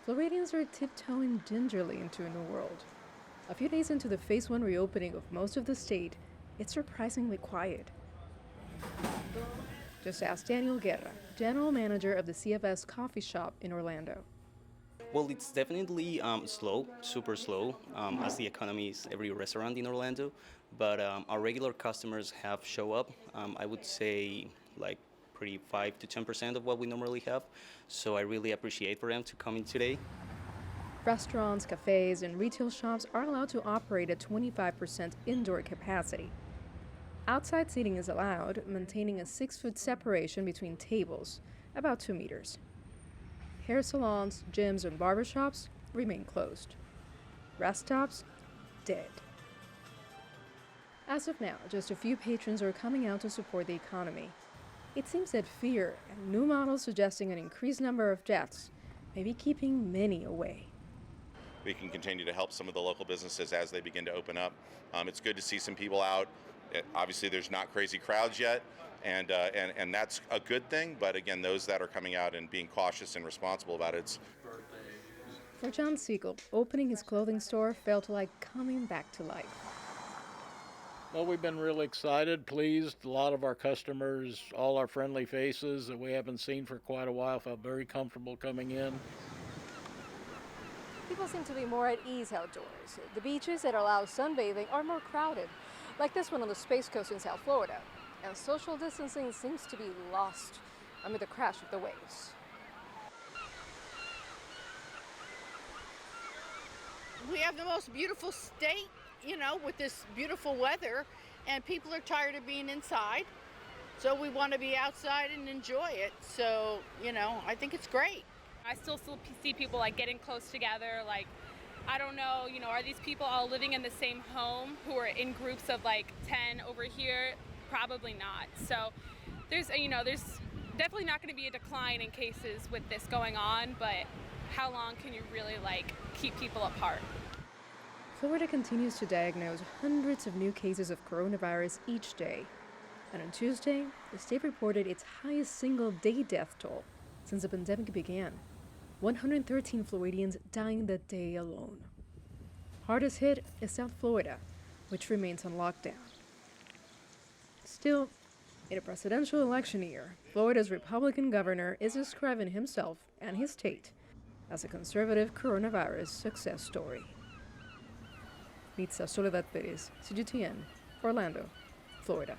Floridians are tiptoeing gingerly into a new world. A few days into the phase one reopening of most of the state, it's surprisingly quiet. Just ask Daniel Guerra, general manager of the CFS coffee shop in Orlando. Well, it's definitely slow, super slow, as the economy is every restaurant in Orlando. But our regular customers have show up. I would say like pretty 5 to 10% of what we normally have. So I really appreciate for them to come in today. Restaurants, cafes, and retail shops are allowed to operate at 25% indoor capacity. Outside seating is allowed, maintaining a 6-foot separation between tables, about 2 meters. Hair salons, gyms, and barbershops remain closed. Rest stops, dead. As of now, just a few patrons are coming out to support the economy. It seems that fear and new models suggesting an increased number of deaths may be keeping many away. We can continue to help some of the local businesses as they begin to open up. It's good to see some people out. Obviously, there's not crazy crowds yet, and that's a good thing. But again, those that are coming out and being cautious and responsible about it. For John Siegel, opening his clothing store felt like coming back to life. Well, we've been really excited, pleased. A lot of our customers, all our friendly faces that we haven't seen for quite a while, felt very comfortable coming in. People seem to be more at ease outdoors. The beaches that allow sunbathing are more crowded, like this one on the Space Coast in South Florida. And social distancing seems to be lost amid the crash of the waves. We have the most beautiful state, with this beautiful weather, and people are tired of being inside. So we want to be outside and enjoy it. So, I think it's great. I still see people getting close together. I don't know, are these people all living in the same home who are in groups of 10 over here? Probably not. So there's definitely not going to be a decline in cases with this going on, but how long can you really keep people apart? Florida continues to diagnose hundreds of new cases of coronavirus each day. And on Tuesday, the state reported its highest single-day death toll since the pandemic began. 113 Floridians dying that day alone. Hardest hit is South Florida, which remains on lockdown. Still, in a presidential election year, Florida's Republican governor is describing himself and his state as a conservative coronavirus success story. Mitza Soledad Perez, CGTN, Orlando, Florida.